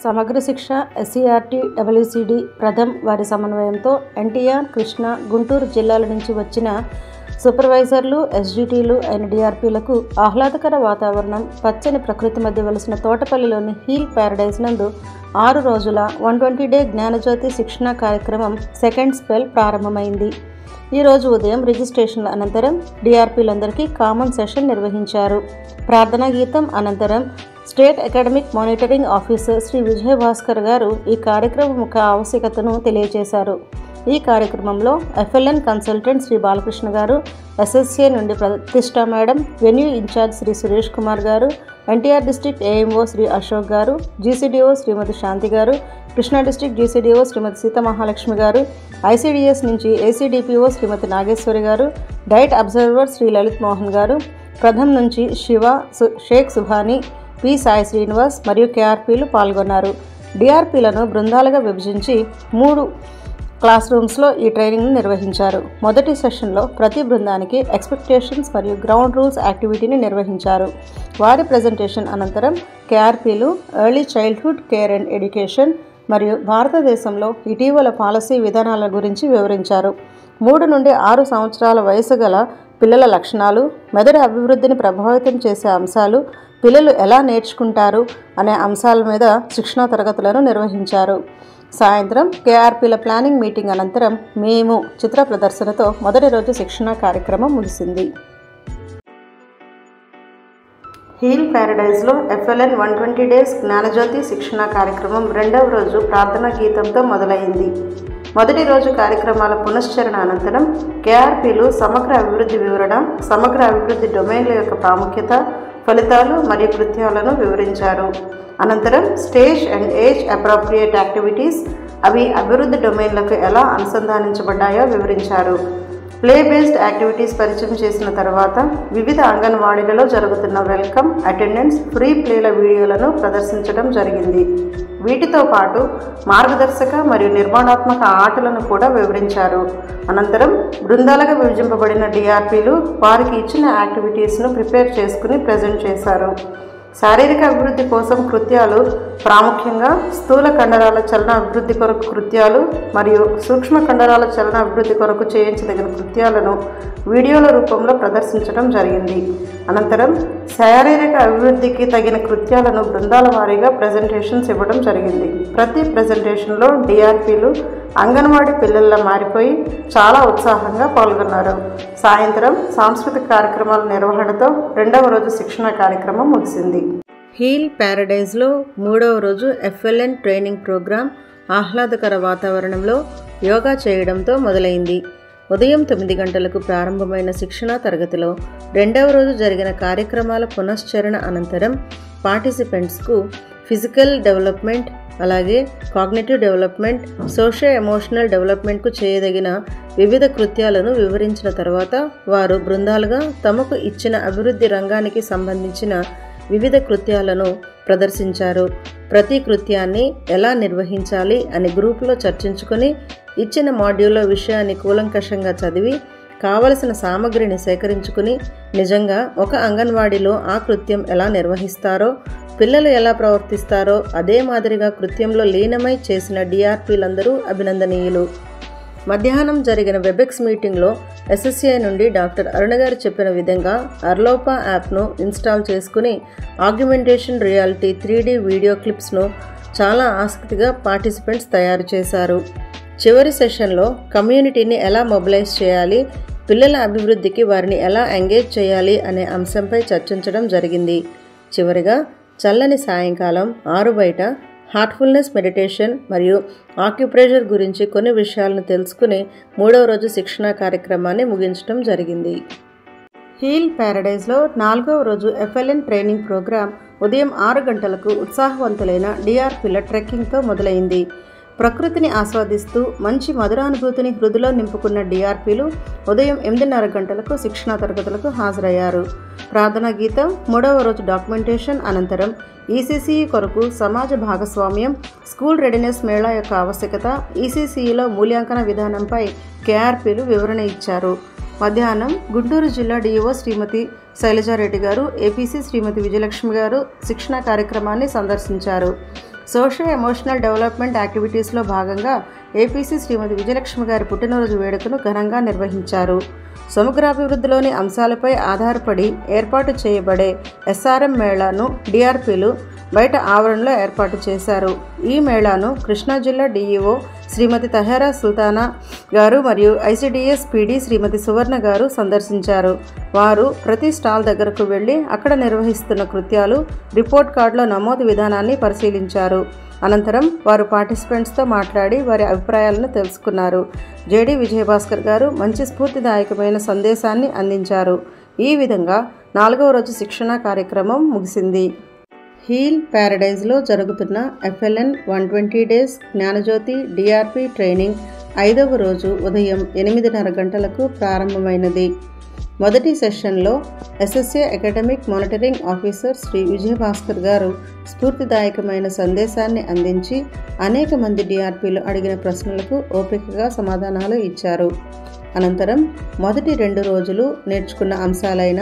సమగ్ర శిక్ష SCERT WCD Pratham వారి సమన్వయంతో ఎన్టీఆర్, కృష్ణా, గుంటూరు జిల్లాల నుంచి వచ్చిన సూపర్వైజర్లు, ఎస్జిటీలు అయిన డిఆర్పీలకు ఆహ్లాదకర వాతావరణం, పచ్చని ప్రకృతి మధ్య వెలిసిన తోటపల్లిలోని హీల్ ప్యారడైజ్ నందు 6 రోజుల 120 డే జ్ఞానజ్యోతి శిక్షణ కార్యక్రమం సెకండ్ స్పెల్ ప్రారంభమైంది. ఈరోజు ఉదయం రిజిస్ట్రేషన్ల అనంతరం డిఆర్పీలందరికీ కామన్ సెషన్ నిర్వహించారు. ప్రార్థనా గీతం అనంతరం state academic monitoring officer Shri Vijaya Bhaskar garu ఈ కార్యక్రమం యొక్క ఆవశ్యకతను తెలియజేశారు. ఈ కార్యక్రమంలో FLN consultant Shri Balakrishna garu, SSA నుండి Pratishtha madam, venue incharge Shri Suresh Kumar garu, NTR district AMO Shri Ashok garu, GCDO Shrimati Shanti garu, Krishna district GCDO Shrimati Seethamahalakshmi garu, ICDS నుంచి ACDPO Shrimati Nageswari garu, DIET observer Shri Lalith Mohan garu, Pratham నుంచి శివ, షేక్ సుభాని, పి సాయి శ్రీనివాస్ మరియు కేఆర్పీలు పాల్గొన్నారు. డిఆర్పీలను బృందాలుగా విభజించి 3 క్లాస్ రూమ్స్లో ఈ ట్రైనింగ్ను నిర్వహించారు. మొదటి సెషన్లో ప్రతి బృందానికి ఎక్స్పెక్టేషన్స్ మరియు గ్రౌండ్ రూల్స్ యాక్టివిటీని నిర్వహించారు. వారి ప్రజెంటేషన్ అనంతరం కేఆర్పీలు early childhood care and education మరియు భారతదేశంలో ఇటీవల పాలసీ విధానాల గురించి వివరించారు. 3 నుండి 6 సంవత్సరాల వయసు గల పిల్లల లక్షణాలు, మెదడు అభివృద్ధిని ప్రభావితం చేసే అంశాలు, పిల్లలు ఎలా నేర్చుకుంటారు అనే అంశాల మీద శిక్షణా తరగతులను నిర్వహించారు. సాయంత్రం కేఆర్పీల ప్లానింగ్ మీటింగ్ అనంతరం మేము చిత్ర ప్రదర్శనతో మొదటి రోజు శిక్షణా కార్యక్రమం ముగిసింది. హీల్ ప్యారడైజ్లో ఎఫ్ఎల్ఎన్ 120 డేస్ జ్ఞానజ్యోతి శిక్షణ కార్యక్రమం రెండవ రోజు ప్రార్థనా గీతంతో మొదలైంది. మొదటి రోజు కార్యక్రమాల పునశ్చరణ అనంతరం కేఆర్పీలు సమగ్ర అభివృద్ధి వివరణ, సమగ్ర అభివృద్ధి డొమైన్ల యొక్క ప్రాముఖ్యత, ఫలితాలు మరియు కృత్యాలను వివరించారు. అనంతరం stage and age appropriate activities, అవి అభివృద్ధి డొమైన్లకు ఎలా అనుసంధానించబడ్డాయో వివరించారు. ప్లే బేస్డ్ యాక్టివిటీస్ పరిచయం చేసిన తర్వాత వివిధ అంగన్వాడీలలో జరుగుతున్న వెల్కమ్, అటెండెన్స్, ఫ్రీ ప్లేల వీడియోలను ప్రదర్శించడం జరిగింది. వీటితో పాటు మార్గదర్శక మరియు నిర్మాణాత్మక ఆటలను కూడా వివరించారు. అనంతరం బృందాలుగా విభజింపబడిన డిఆర్పీలు వారికి ఇచ్చిన యాక్టివిటీస్ను ప్రిపేర్ చేసుకుని ప్రజెంట్ చేశారు. శారీరక అభివృద్ధి కోసం కృత్యాలు, ప్రాముఖ్యంగా స్థూల కండరాల చలన అభివృద్ధి కొరకు కృత్యాలు మరియు సూక్ష్మ కండరాల చలన అభివృద్ధి కొరకు చేయించదగిన కృత్యాలను వీడియోల రూపంలో ప్రదర్శించడం జరిగింది. అనంతరం శారీరక అభివృద్ధికి తగిన కృత్యాలను బృందాల వారీగా ప్రజెంటేషన్స్ ఇవ్వడం జరిగింది. ప్రతి ప్రజెంటేషన్లో డిఆర్పీలు అంగన్వాడీ పిల్లల్లా మారిపోయి చాలా ఉత్సాహంగా పాల్గొన్నారు. సాయంత్రం సాంస్కృతిక కార్యక్రమాల నిర్వహణతో రెండవ రోజు శిక్షణ కార్యక్రమం ముగిసింది. హీల్ ప్యారడైజ్లో 3వ రోజు ఎఫ్ఎల్ఎన్ ట్రైనింగ్ ప్రోగ్రాం ఆహ్లాదకర వాతావరణంలో యోగా చేయడంతో మొదలైంది. ఉదయం 9 గంటలకు ప్రారంభమైన శిక్షణా తరగతిలో రెండవ రోజు జరిగిన కార్యక్రమాల పునశ్చరణ అనంతరం పార్టిసిపెంట్స్కు ఫిజికల్ డెవలప్మెంట్, అలాగే కాగ్నిటివ్ డెవలప్మెంట్, సోషియో ఎమోషనల్ డెవలప్మెంట్కు చేయదగిన వివిధ కృత్యాలను వివరించిన తర్వాత వారు బృందాలుగా తమకు ఇచ్చిన అభివృద్ధి రంగానికి సంబంధించిన వివిధ కృత్యాలను ప్రదర్శించారు. ప్రతి కృత్యాన్ని ఎలా నిర్వహించాలి అని గ్రూపులో చర్చించుకొని ఇచ్చిన మాడ్యూల్లో విషయాన్ని కూలంకషంగా చదివి కావలసిన సామగ్రిని సేకరించుకుని నిజంగా ఒక అంగన్వాడీలో ఆ కృత్యం ఎలా నిర్వహిస్తారో, పిల్లలు ఎలా ప్రవర్తిస్తారో అదే మాదిరిగా కృత్యంలో లీనమై చేసిన డిఆర్పీలందరూ అభినందనీయులు. మధ్యాహ్నం జరిగిన వెబెక్స్ మీటింగ్లో ఎస్ఎస్ఏ నుండి డాక్టర్ అరుణ గారు చెప్పిన విధంగా అర్లోపా యాప్ను ఇన్స్టాల్ చేసుకుని ఆగ్మెంటేషన్ రియాలిటీ 3D వీడియో క్లిప్స్ను చాలా ఆసక్తిగా పార్టిసిపెంట్స్ తయారు చేశారు. చివరి సెషన్లో కమ్యూనిటీని ఎలా మొబిలైజ్ చేయాలి, పిల్లల అభివృద్ధికి వారిని ఎలా ఎంగేజ్ చేయాలి అనే అంశంపై చర్చించడం జరిగింది. చివరిగా చల్లని సాయంకాలం 6 బయట హార్ట్ఫుల్నెస్ మెడిటేషన్ మరియు ఆక్యుప్రెషర్ గురించి కొన్ని విషయాలను తెలుసుకుని 3వ రోజు శిక్షణా కార్యక్రమాన్ని ముగించడం జరిగింది. హీల్ ప్యారడైజ్లో 4వ రోజు ఎఫ్ఎల్ఎన్ ట్రైనింగ్ ప్రోగ్రాం ఉదయం 6 గంటలకు ఉత్సాహవంతులైన డిఆర్పీల ట్రెక్కింగ్తో మొదలైంది. ప్రకృతిని ఆస్వాదిస్తూ మంచి మధురానుభూతిని హృదిలో నింపుకున్న డిఆర్పీలు ఉదయం 8:30 గంటలకు శిక్షణా తరగతులకు హాజరయ్యారు. ప్రార్థనా గీతం, 3వ రోజు డాక్యుమెంటేషన్ అనంతరం ఈసీసీ కొరకు సమాజ భాగస్వామ్యం, స్కూల్ రెడీనెస్ మేళా యొక్క ఆవశ్యకత, ఈసీసీలో మూల్యాంకన విధానంపై కేఆర్పీలు వివరణ ఇచ్చారు. మధ్యాహ్నం గుంటూరు జిల్లా డిఓ శ్రీమతి శైలజారెడ్డి గారు, ఏపీసీ శ్రీమతి విజయలక్ష్మి గారు శిక్షణా కార్యక్రమాన్ని సందర్శించారు. సోషల్ ఎమోషనల్ డెవలప్మెంట్ యాక్టివిటీస్లో భాగంగా ఏపీసీ శ్రీమతి విజయలక్ష్మి గారి పుట్టినరోజు వేడుకను ఘనంగా నిర్వహించారు. సమగ్రాభివృద్ధిలోని అంశాలపై ఆధారపడి ఏర్పాటు చేయబడే ఎస్ఆర్ఎం మేళాను డిఆర్పీలు బయట ఆవరణలో ఏర్పాటు చేశారు. ఈ మేళాను కృష్ణా జిల్లా డిఈఓ శ్రీమతి తహేరా సుల్తానా గారు మరియు ఐసిడిఎస్ పీడీ శ్రీమతి సువర్ణ గారు సందర్శించారు. వారు ప్రతి స్టాల్ దగ్గరకు వెళ్లి అక్కడ నిర్వహిస్తున్న కృత్యాలు, రిపోర్ట్ కార్డులో నమోదు విధానాన్ని పరిశీలించారు. అనంతరం వారు పార్టిసిపెంట్స్తో మాట్లాడి వారి అభిప్రాయాలను తెలుసుకున్నారు. జేడి విజయభాస్కర్ గారు మంచి స్ఫూర్తిదాయకమైన సందేశాన్ని అందించారు. ఈ విధంగా 4వ రోజు శిక్షణ కార్యక్రమం ముగిసింది. హీల్ ప్యారడైజ్లో జరుగుతున్న FLN 120 days Gnanajyothi DRP training 5వ రోజు ఉదయం 8:30 గంటలకు ప్రారంభమైనది. మొదటి సెషన్లో SSA academic monitoring officer Shri Vijayabhaskar garu స్ఫూర్తిదాయకమైన సందేశాన్ని అందించి అనేక మంది డిఆర్పీలు అడిగిన ప్రశ్నలకు ఓపికగా సమాధానాలు ఇచ్చారు. అనంతరం మొదటి 2 రోజులు నేర్చుకున్న అంశాలైన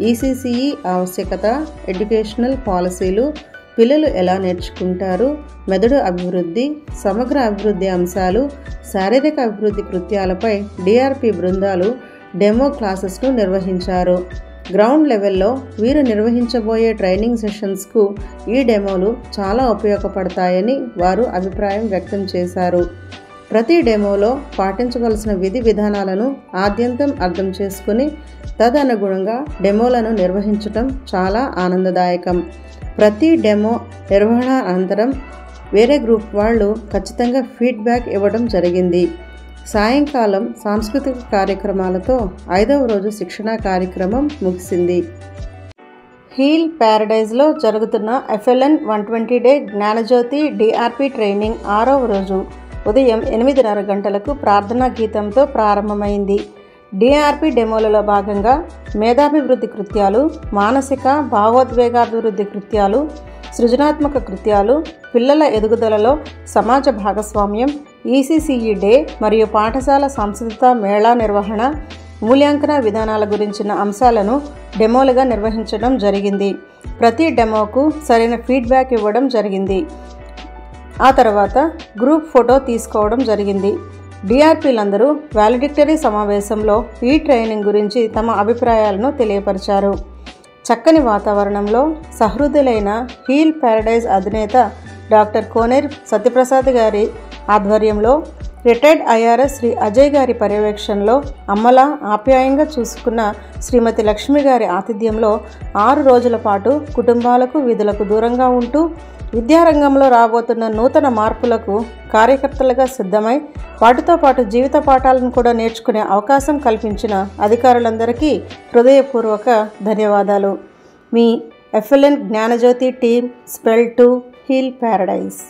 ECCE ఆవశ్యకత, ఎడ్యుకేషనల్ పాలసీలు, పిల్లలు ఎలా నేర్చుకుంటారు, మెదడు అభివృద్ధి, సమగ్ర అభివృద్ధి అంశాలు, శారీరక అభివృద్ధి కృత్యాలపై డిఆర్పి బృందాలు డెమో క్లాసెస్ను నిర్వహించారు. గ్రౌండ్ లెవెల్లో వీరు నిర్వహించబోయే ట్రైనింగ్ సెషన్స్కు ఈ డెమోలు చాలా ఉపయోగపడతాయని వారు అభిప్రాయం వ్యక్తం చేశారు. ప్రతి డెమోలో పాటించవలసిన విధి విధానాలను ఆద్యంతం అర్థం చేసుకుని తదనుగుణంగా డెమోలను నిర్వహించడం చాలా ఆనందదాయకం. ప్రతి డెమో నిర్వహణ అనంతరం వేరే గ్రూప్ వాళ్ళు ఖచ్చితంగా ఫీడ్బ్యాక్ ఇవ్వడం జరిగింది. సాయంకాలం సాంస్కృతిక కార్యక్రమాలతో 5వ రోజు శిక్షణ కార్యక్రమం ముగిసింది. హీల్ ప్యారడైజ్లో జరుగుతున్న FLN 120 day Gnanajyothi DRP training 6వ రోజు ఉదయం 8:30 గంటలకు ప్రార్థనా గీతంతో ప్రారంభమైంది. డిఆర్పి డెమోలలో భాగంగా మేధాభివృద్ధి కృత్యాలు, మానసిక భావోద్వేగాభివృద్ధి కృత్యాలు, సృజనాత్మక కృత్యాలు, పిల్లల ఎదుగుదలలో సమాజ భాగస్వామ్యం, ECCE డే మరియు పాఠశాల సాంస్కృతిక మేళా నిర్వహణ, మూల్యాంకన విధానాల గురించిన అంశాలను డెమోలుగా నిర్వహించడం జరిగింది. ప్రతి డెమోకు సరైన ఫీడ్బ్యాక్ ఇవ్వడం జరిగింది. ఆ తర్వాత గ్రూప్ ఫోటో తీసుకోవడం జరిగింది. డిఆర్పీలందరూ వాలిడిక్టరీ సమావేశంలో ఈ ట్రైనింగ్ గురించి తమ అభిప్రాయాలను తెలియపరిచారు. చక్కని వాతావరణంలో సహృదయులైన హీల్ ప్యారడైజ్ అధినేత డాక్టర్ కోనేరు సత్యప్రసాద్ గారి ఆధ్వర్యంలో రిటైర్డ్ IRS శ్రీ అజయ్ గారి పర్యవేక్షణలో అమ్మలా ఆప్యాయంగా చూసుకున్న శ్రీమతి లక్ష్మి గారి ఆతిథ్యంలో 6 రోజుల పాటు కుటుంబాలకు, విధులకు దూరంగా ఉంటూ విద్యారంగంలో రాబోతున్న నూతన మార్పులకు కార్యకర్తలుగా సిద్ధమై వాటితో పాటు జీవిత పాఠాలను కూడా నేర్చుకునే అవకాశం కల్పించిన అధికారులందరికీ హృదయపూర్వక ధన్యవాదాలు. మీ FLN Gnanajyothi team spell 2 heal Paradise.